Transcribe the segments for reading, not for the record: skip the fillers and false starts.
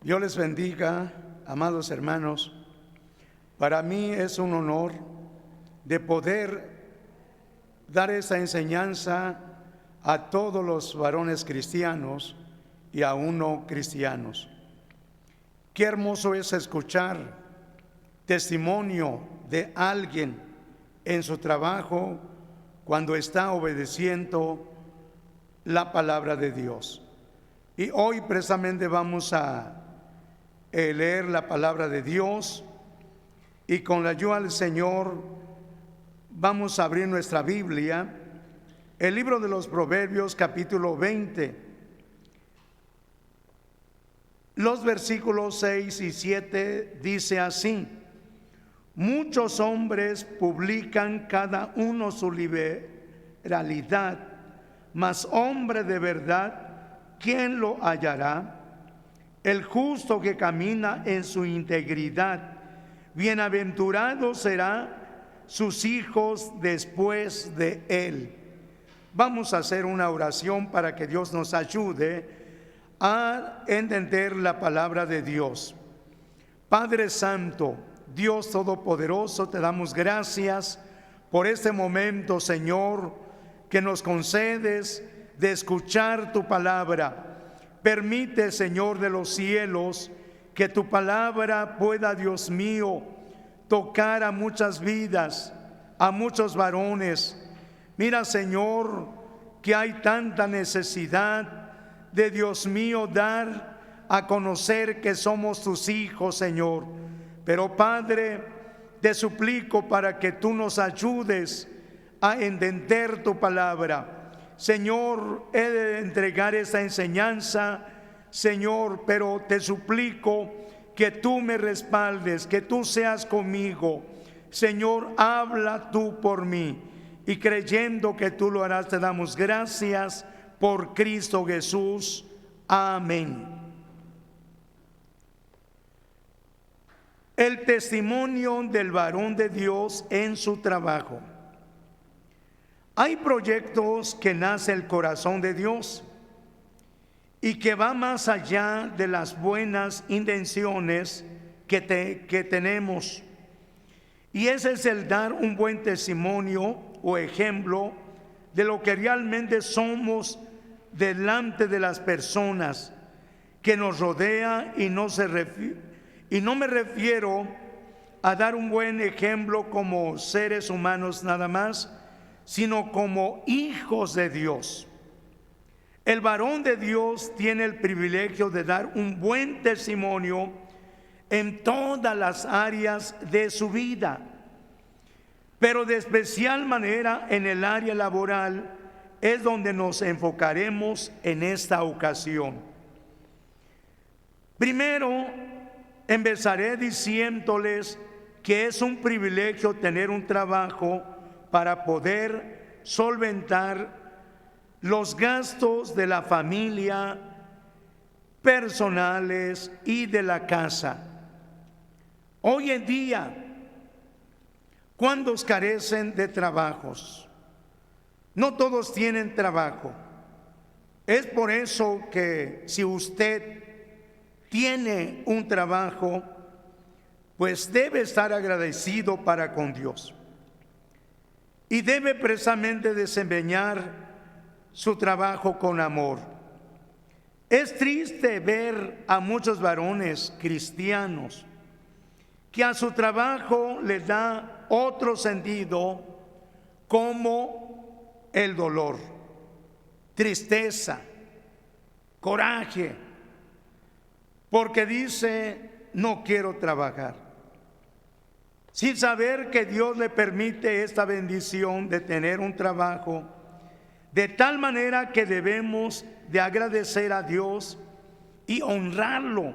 Dios les bendiga, amados hermanos. Para mí es un honor de poder dar esta enseñanza a todos los varones cristianos y aún no cristianos. Qué hermoso es escuchar testimonio de alguien en su trabajo cuando está obedeciendo la palabra de Dios. Y hoy precisamente vamos a leer la palabra de Dios, y con la ayuda del Señor vamos a abrir nuestra Biblia, el libro de los Proverbios, capítulo 20, los versículos 6 y 7 dice así: muchos hombres publican cada uno su liberalidad, mas hombre de verdad, ¿quién lo hallará? El justo que camina en su integridad, bienaventurado será sus hijos después de él. Vamos a hacer una oración para que Dios nos ayude a entender la palabra de Dios. Padre Santo, Dios Todopoderoso, te damos gracias por este momento, Señor, que nos concedes de escuchar tu palabra. Permite, Señor de los cielos, que tu palabra pueda, Dios mío, tocar a muchas vidas, a muchos varones. Mira, Señor, que hay tanta necesidad de, Dios mío, dar a conocer que somos tus hijos, Señor. Pero, Padre, te suplico para que tú nos ayudes a entender tu palabra. Señor, he de entregar esta enseñanza, Señor, pero te suplico que tú me respaldes, que tú seas conmigo. Señor, habla tú por mí, y creyendo que tú lo harás, te damos gracias por Cristo Jesús. Amén. El testimonio del varón de Dios en su trabajo. Hay proyectos que nace el corazón de Dios y que va más allá de las buenas intenciones que tenemos. Y ese es el dar un buen testimonio o ejemplo de lo que realmente somos delante de las personas que nos rodea, y no me refiero a dar un buen ejemplo como seres humanos nada más, sino como hijos de Dios. El varón de Dios tiene el privilegio de dar un buen testimonio en todas las áreas de su vida, pero de especial manera en el área laboral es donde nos enfocaremos en esta ocasión. Primero, empezaré diciéndoles que es un privilegio tener un trabajo para poder solventar los gastos de la familia, personales y de la casa. Hoy en día, ¿cuántos carecen de trabajos? No todos tienen trabajo. Es por eso que si usted tiene un trabajo, pues debe estar agradecido para con Dios. Y debe precisamente desempeñar su trabajo con amor. Es triste ver a muchos varones cristianos que a su trabajo les da otro sentido, como el dolor, tristeza, coraje, porque dice: no quiero trabajar, sin saber que Dios le permite esta bendición de tener un trabajo, de tal manera que debemos de agradecer a Dios y honrarlo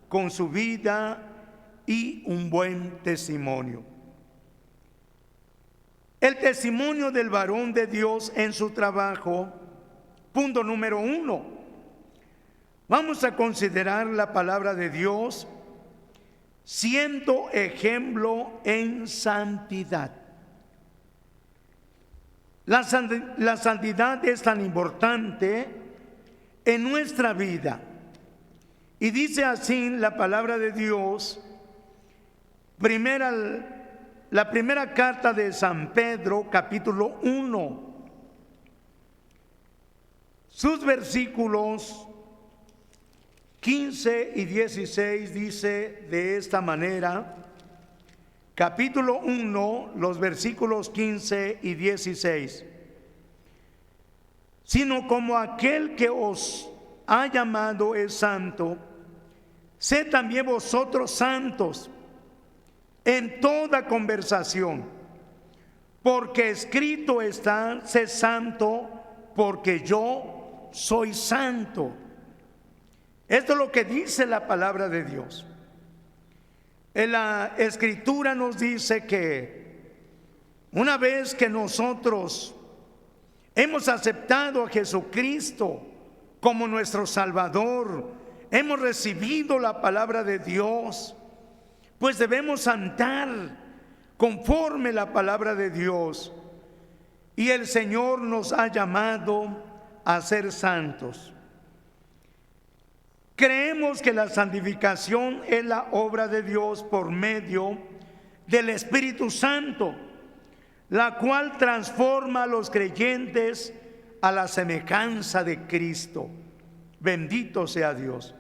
con su vida y un buen testimonio. El testimonio del varón de Dios en su trabajo. Punto número 1. Vamos a considerar la palabra de Dios siendo ejemplo en santidad. La santidad es tan importante en nuestra vida Y dice así la palabra de Dios, la primera carta de San Pedro, capítulo 1. Sus versículos 15 y 16 dice de esta manera, capítulo 1, los versículos 15 y 16. Sino como aquel que os ha llamado es santo, sed también vosotros santos en toda conversación, porque escrito está, sed santo, porque yo soy santo. Esto es lo que dice la palabra de Dios. En la Escritura nos dice que una vez que nosotros hemos aceptado a Jesucristo como nuestro Salvador, hemos recibido la palabra de Dios, pues debemos andar conforme la palabra de Dios. Y el Señor nos ha llamado a ser santos. Creemos que la santificación es la obra de Dios por medio del Espíritu Santo, la cual transforma a los creyentes a la semejanza de Cristo. Bendito sea Dios.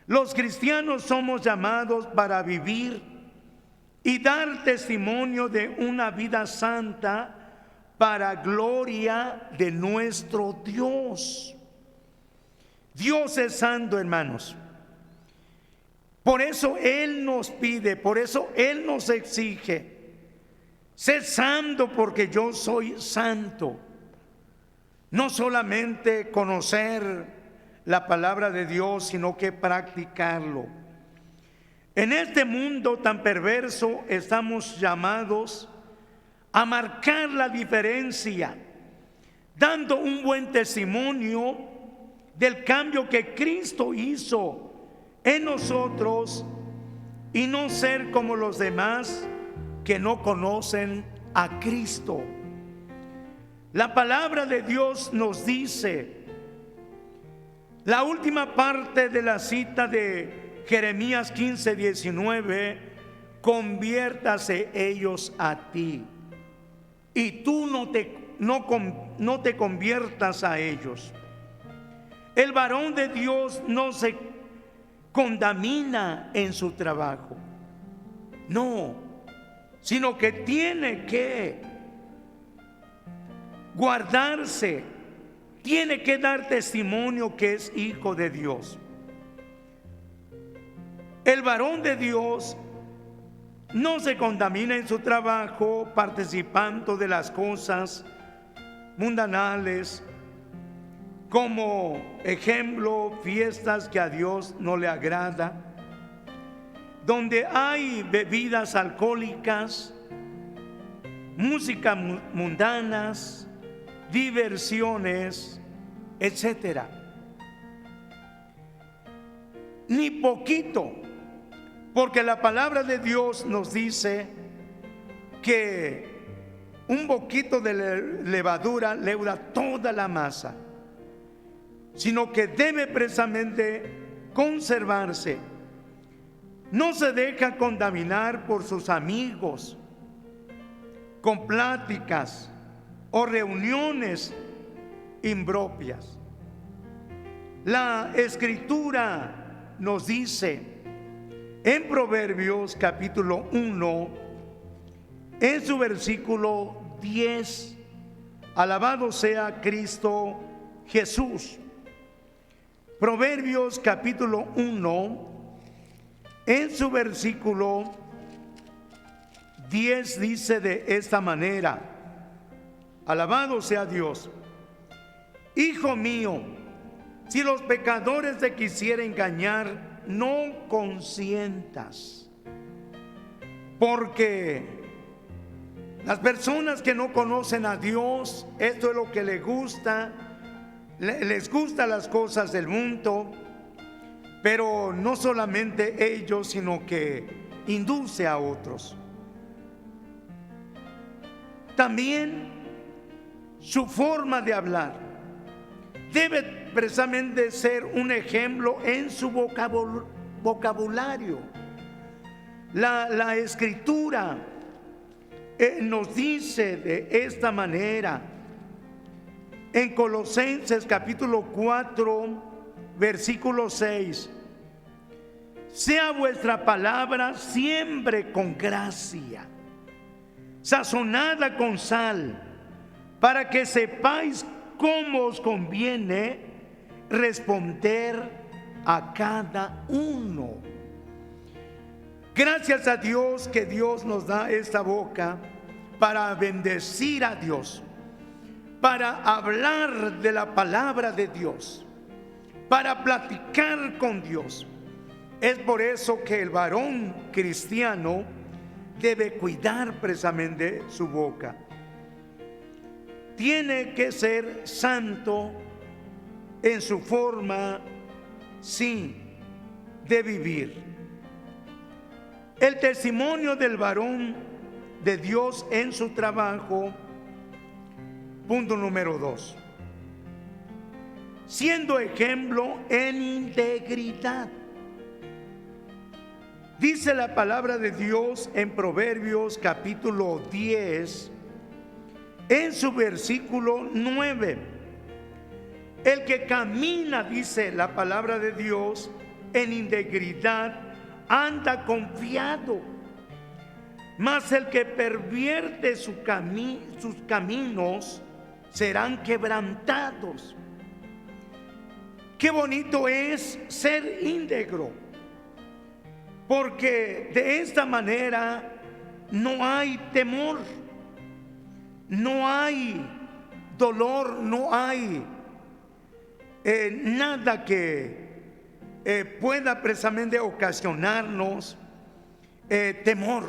Los cristianos somos llamados para vivir y dar testimonio de una vida santa para gloria de nuestro Dios. Dios es santo, hermanos. Por eso Él nos pide, por eso Él nos exige: sé santo porque yo soy santo. No solamente conocer la palabra de Dios, sino que practicarlo. En este mundo tan perverso estamos llamados a marcar la diferencia, dando un buen testimonio del cambio que Cristo hizo en nosotros y no ser como los demás que no conocen a Cristo. La palabra de Dios nos dice, la última parte de la cita de Jeremías 15, 19, conviértase ellos a ti y tú no te conviertas a ellos. El varón de Dios no se contamina en su trabajo, no, sino que tiene que guardarse, tiene que dar testimonio que es hijo de Dios. El varón de Dios no se contamina en su trabajo participando de las cosas mundanales, como ejemplo, fiestas que a Dios no le agrada, donde hay bebidas alcohólicas, música mundanas, diversiones, etcétera. Ni poquito, porque la palabra de Dios nos dice que un poquito de levadura leuda toda la masa, sino que debe precisamente conservarse. No se deja contaminar por sus amigos, con pláticas o reuniones impropias. La Escritura nos dice en Proverbios capítulo 1, en su versículo 10, alabado sea Cristo Jesús. Proverbios capítulo 1, en su versículo 10 dice de esta manera: alabado sea Dios. Hijo mío, si los pecadores te quisieren engañar, no consientas, porque las personas que no conocen a Dios, esto es lo que les gusta las cosas del mundo, pero no solamente ellos, sino que induce a otros. También su forma de hablar debe precisamente ser un ejemplo en su vocabulario. La Escritura nos dice de esta manera en Colosenses capítulo 4, versículo 6: sea vuestra palabra siempre con gracia, sazonada con sal, para que sepáis cómo os conviene responder a cada uno. Gracias a Dios que Dios nos da esta boca para bendecir a Dios, para hablar de la palabra de Dios, para platicar con Dios. Es por eso que el varón cristiano debe cuidar precisamente su boca. Tiene que ser santo en su forma, sí, de vivir. El testimonio del varón de Dios en su trabajo. Punto número 2. Siendo ejemplo en integridad. Dice la palabra de Dios en Proverbios capítulo 10, en su versículo 9. El que camina, dice la palabra de Dios, en integridad, anda confiado, mas el que pervierte sus caminos serán quebrantados. Qué bonito es ser íntegro, porque de esta manera no hay temor, no hay dolor, no hay nada que pueda precisamente ocasionarnos temor,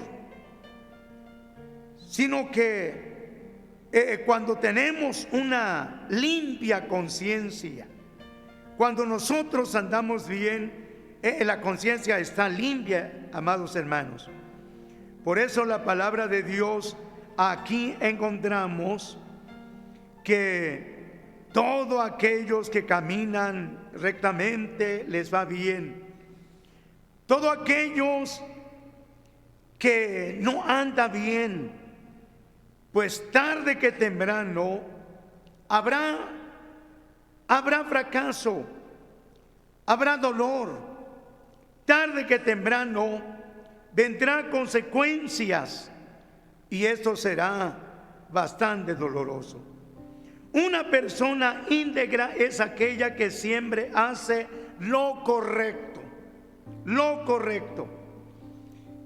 sino que cuando tenemos una limpia conciencia, cuando nosotros andamos bien, la conciencia está limpia, amados hermanos. Por eso la palabra de Dios, aquí encontramos que todos aquellos que caminan rectamente les va bien. Todos aquellos que no andan bien, pues tarde que temprano habrá fracaso, habrá dolor. Tarde que temprano vendrán consecuencias y esto será bastante doloroso. Una persona íntegra es aquella que siempre hace lo correcto,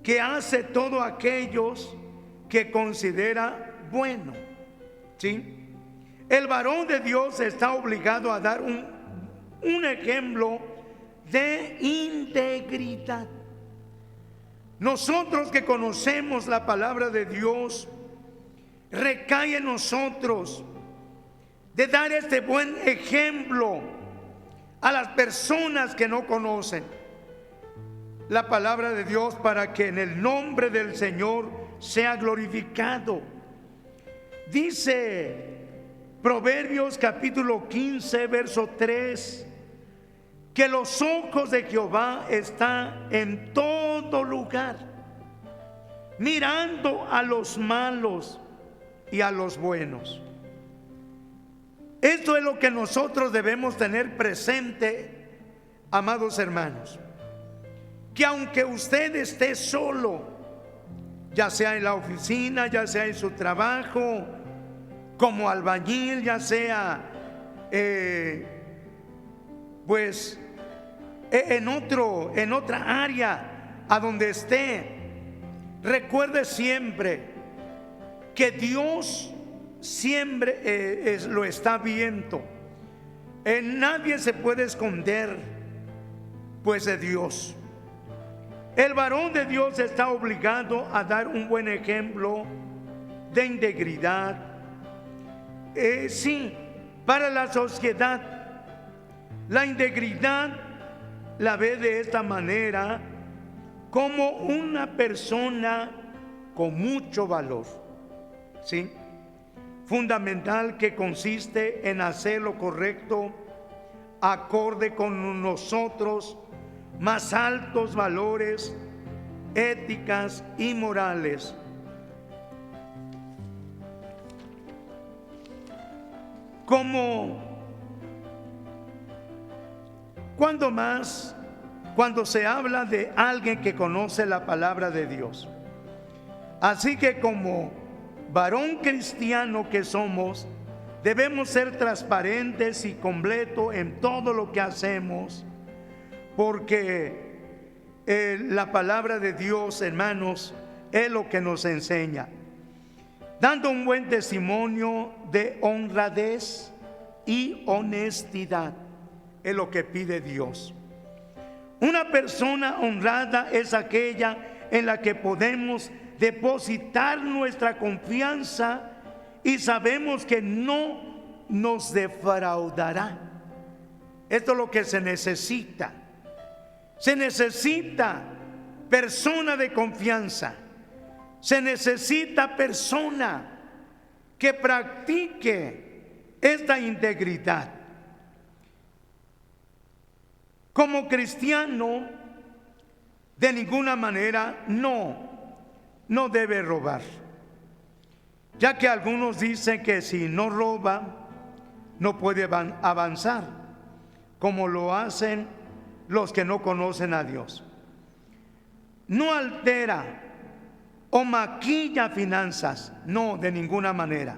que hace todo aquellos que considera bueno, ¿sí? El varón de Dios está obligado a dar un ejemplo de integridad. Nosotros que conocemos la palabra de Dios, recae en nosotros de dar este buen ejemplo a las personas que no conocen la palabra de Dios, para que en el nombre del Señor sea glorificado. Dice Proverbios capítulo 15, verso 3, que los ojos de Jehová están en todo lugar, mirando a los malos y a los buenos. Esto es lo que nosotros debemos tener presente, amados hermanos, que aunque usted esté solo, ya sea en la oficina, ya sea en su trabajo, como albañil, ya sea pues en otra área a donde esté, recuerde siempre que Dios siempre lo está viendo. Nadie se puede esconder pues de Dios. El varón de Dios está obligado a dar un buen ejemplo de integridad, sí, para la sociedad. La integridad la ve de esta manera, como una persona con mucho valor, ¿sí? Fundamental, que consiste en hacer lo correcto acorde con nosotros más altos valores, éticas y morales. Cuando se habla de alguien que conoce la palabra de Dios. Así que como varón cristiano que somos, debemos ser transparentes y completos en todo lo que hacemos, porque la palabra de Dios, hermanos, es lo que nos enseña, dando un buen testimonio de honradez y honestidad. Es lo que pide Dios. Una persona honrada es aquella en la que podemos depositar nuestra confianza y sabemos que no nos defraudará. Esto es lo que se necesita. Se necesita persona de confianza. Se necesita persona que practique esta integridad. Como cristiano, de ninguna manera no debe robar, ya que algunos dicen que si no roba, no puede avanzar, como lo hacen los que no conocen a Dios. No altera o maquilla finanzas, no, de ninguna manera.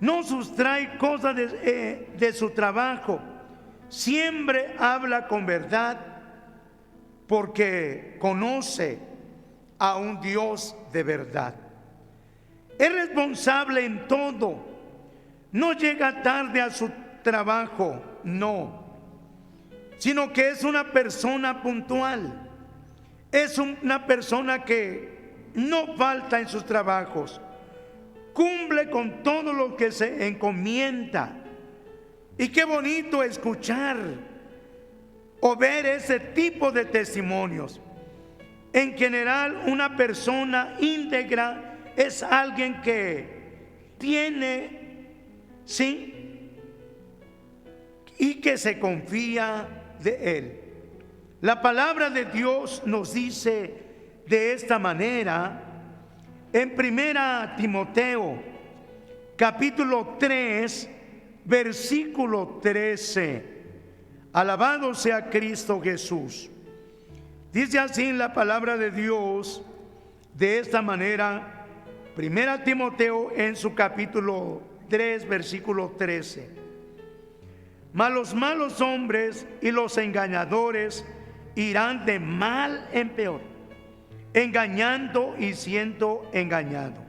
No sustrae cosas de su trabajo. Siempre habla con verdad porque conoce a un Dios de verdad. Es responsable en todo. No llega tarde a su trabajo, no, sino que es una persona puntual. Es una persona que no falta en sus trabajos. Cumple con todo lo que se encomienda. Y qué bonito escuchar o ver ese tipo de testimonios. En general, una persona íntegra es alguien que tiene, sí, y que se confía de él. La palabra de Dios nos dice de esta manera en 1 Timoteo capítulo 3 versículo 13. Alabado sea Cristo Jesús. Dice así la palabra de Dios de esta manera, 1 Timoteo en su capítulo 3 versículo 13. Mas los malos hombres y los engañadores irán de mal en peor, engañando y siendo engañado.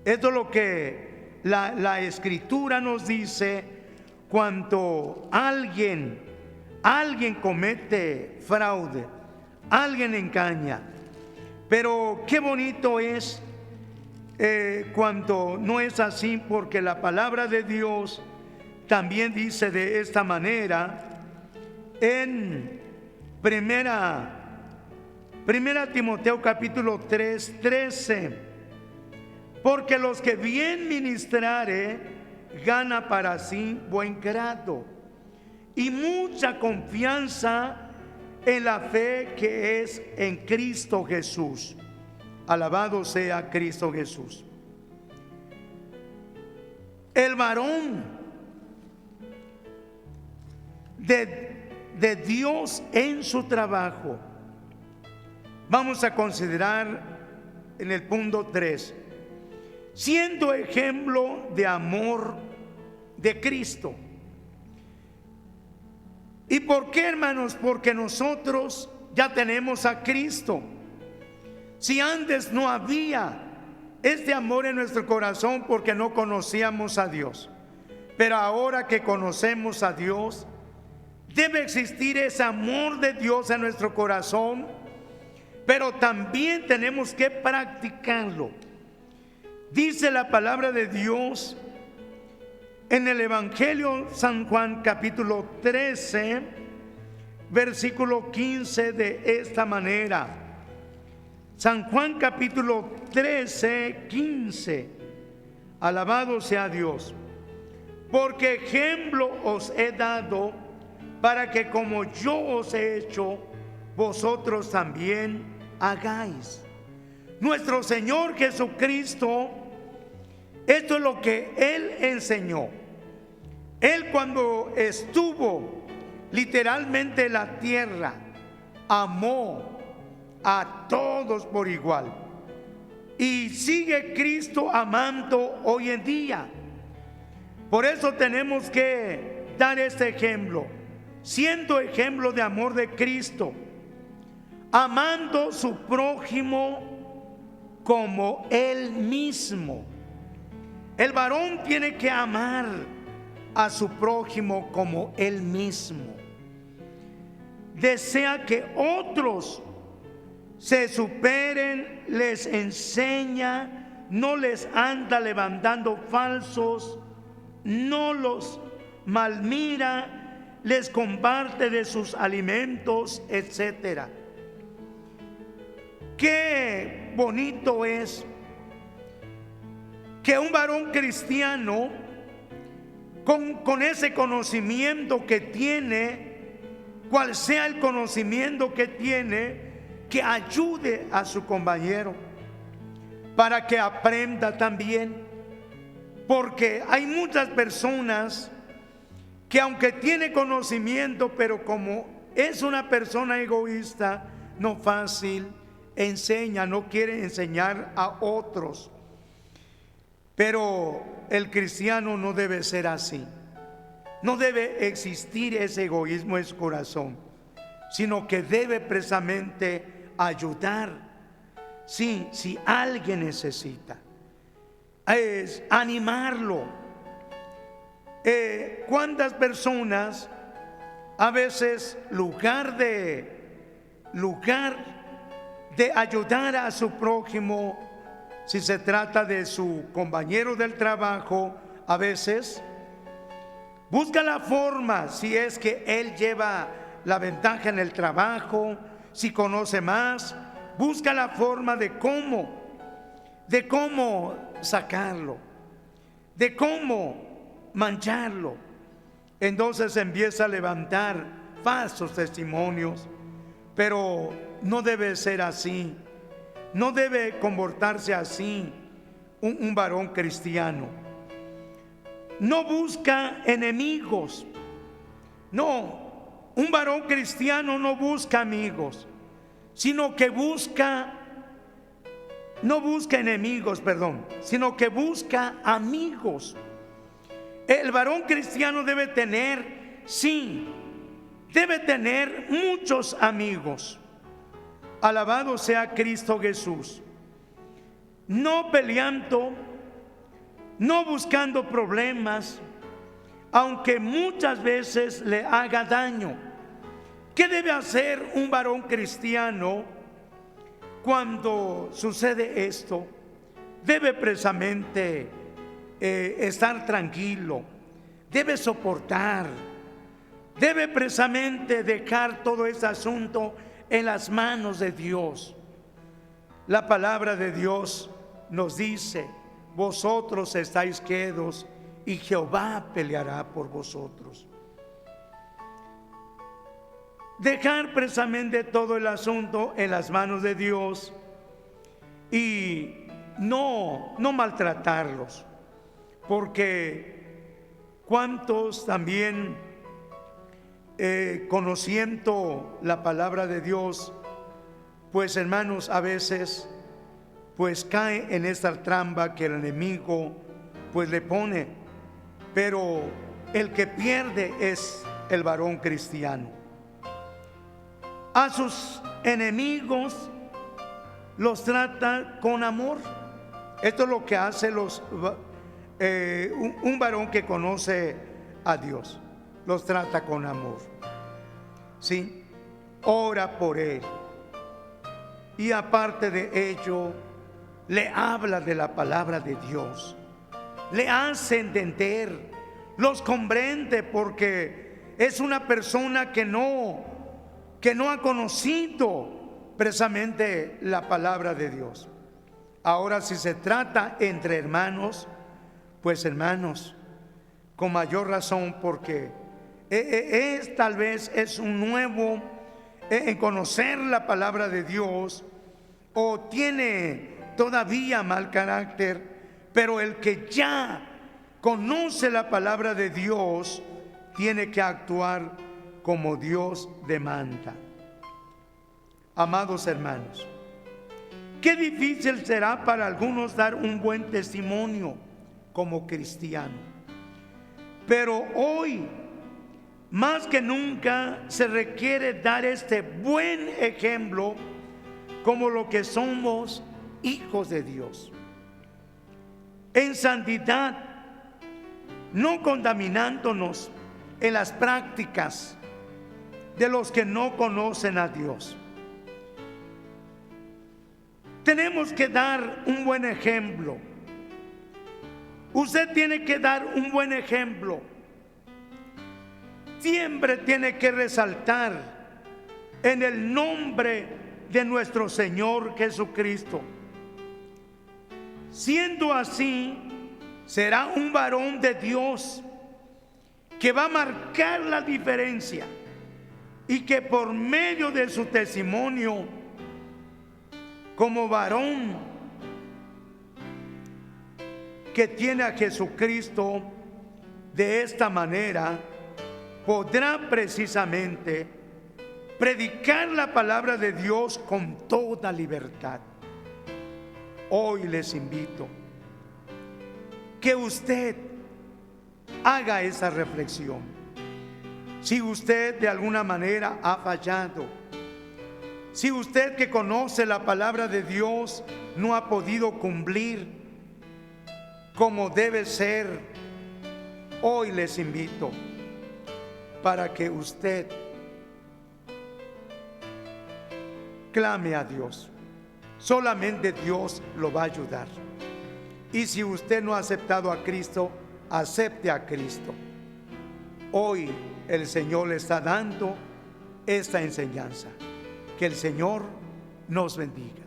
Esto es lo que la Escritura nos dice cuando alguien comete fraude, alguien engaña. Pero qué bonito es cuando no es así, porque la palabra de Dios también dice de esta manera en Primera Timoteo capítulo 3, 13. Porque los que bien ministrare gana para sí buen grado y mucha confianza en la fe que es en Cristo Jesús. Alabado sea Cristo Jesús. El varón de Dios en su trabajo. Vamos a considerar en el punto 3. Siendo ejemplo de amor de Cristo. ¿Y por qué, hermanos? Porque nosotros ya tenemos a Cristo. Si antes no había este amor en nuestro corazón porque no conocíamos a Dios, pero ahora que conocemos a Dios, debe existir ese amor de Dios en nuestro corazón, pero también tenemos que practicarlo. Dice la palabra de Dios en el Evangelio San Juan capítulo 13 versículo 15 de esta manera. San Juan capítulo 13, 15. Alabado sea Dios. porque ejemplo os he dado para que como yo os he hecho, vosotros también hagáis. Nuestro Señor Jesucristo, esto es lo que Él enseñó. Él, cuando estuvo literalmente en la tierra, amó a todos por igual. Y sigue Cristo amando hoy en día. Por eso tenemos que dar este ejemplo, siendo ejemplo de amor de Cristo, amando su prójimo como Él mismo. El varón tiene que amar a su prójimo como Él mismo. Desea que otros se superen, les enseña, no les anda levantando falsos, no los malmira, les comparte de sus alimentos, etcétera. Qué bonito es que un varón cristiano con ese conocimiento que tiene, cual sea el conocimiento que tiene, que ayude a su compañero para que aprenda también. Porque hay muchas personas que aunque tiene conocimiento, pero como es una persona egoísta, no fácil, enseña, no quiere enseñar a otros. Pero el cristiano no debe ser así. No debe existir ese egoísmo en su corazón, sino que debe precisamente ayudar. Sí, si alguien necesita, es animarlo. ¿Cuántas personas a veces lugar de ayudar a su prójimo, si se trata de su compañero del trabajo, a veces busca la forma, si es que él lleva la ventaja en el trabajo, si conoce más, busca la forma de cómo sacarlo, de cómo mancharlo. Entonces empieza a levantar falsos testimonios, pero no debe ser así. No debe comportarse así un varón cristiano. No busca enemigos. No, un varón cristiano no busca amigos, sino que no busca enemigos, sino que busca amigos. El varón cristiano debe tener muchos amigos. Alabado sea Cristo Jesús. No peleando, no buscando problemas, aunque muchas veces le haga daño. ¿Qué debe hacer un varón cristiano cuando sucede esto? Debe precisamente estar tranquilo, debe soportar, debe precisamente dejar todo ese asunto en las manos de Dios. La palabra de Dios nos dice: vosotros estáis quedos y Jehová peleará por vosotros. Dejar precisamente todo el asunto en las manos de Dios y no maltratarlos, porque cuántos también conociendo la palabra de Dios, pues hermanos, a veces pues cae en esta trampa que el enemigo pues le pone, pero el que pierde es el varón cristiano. A sus enemigos los trata con amor. Esto es lo que hace un varón que conoce a Dios. Los trata con amor. Sí, ora por él. Y aparte de ello, le habla de la palabra de Dios. Le hace entender, los comprende, porque es una persona que no ha conocido precisamente la palabra de Dios. Ahora, si se trata entre hermanos, pues hermanos, con mayor razón, porque tal vez es un nuevo en conocer la palabra de Dios, o tiene todavía mal carácter, pero el que ya conoce la palabra de Dios tiene que actuar como Dios demanda. Amados hermanos, qué difícil será para algunos dar un buen testimonio como cristiano, pero hoy más que nunca se requiere dar este buen ejemplo como lo que somos, hijos de Dios, en santidad, no contaminándonos en las prácticas de los que no conocen a Dios. Tenemos que dar un buen ejemplo. Usted tiene que dar un buen ejemplo. Siempre tiene que resaltar en el nombre de nuestro Señor Jesucristo. Siendo así, será un varón de Dios que va a marcar la diferencia, y que por medio de su testimonio como varón que tiene a Jesucristo, de esta manera podrá precisamente predicar la palabra de Dios con toda libertad. Hoy les invito que usted haga esa reflexión. Si usted de alguna manera ha fallado, si usted que conoce la palabra de Dios no ha podido cumplir como debe ser, hoy les invito para que usted clame a Dios. Solamente Dios lo va a ayudar. Y si usted no ha aceptado a Cristo, acepte a Cristo. Hoy el Señor le está dando esta enseñanza. Que el Señor nos bendiga.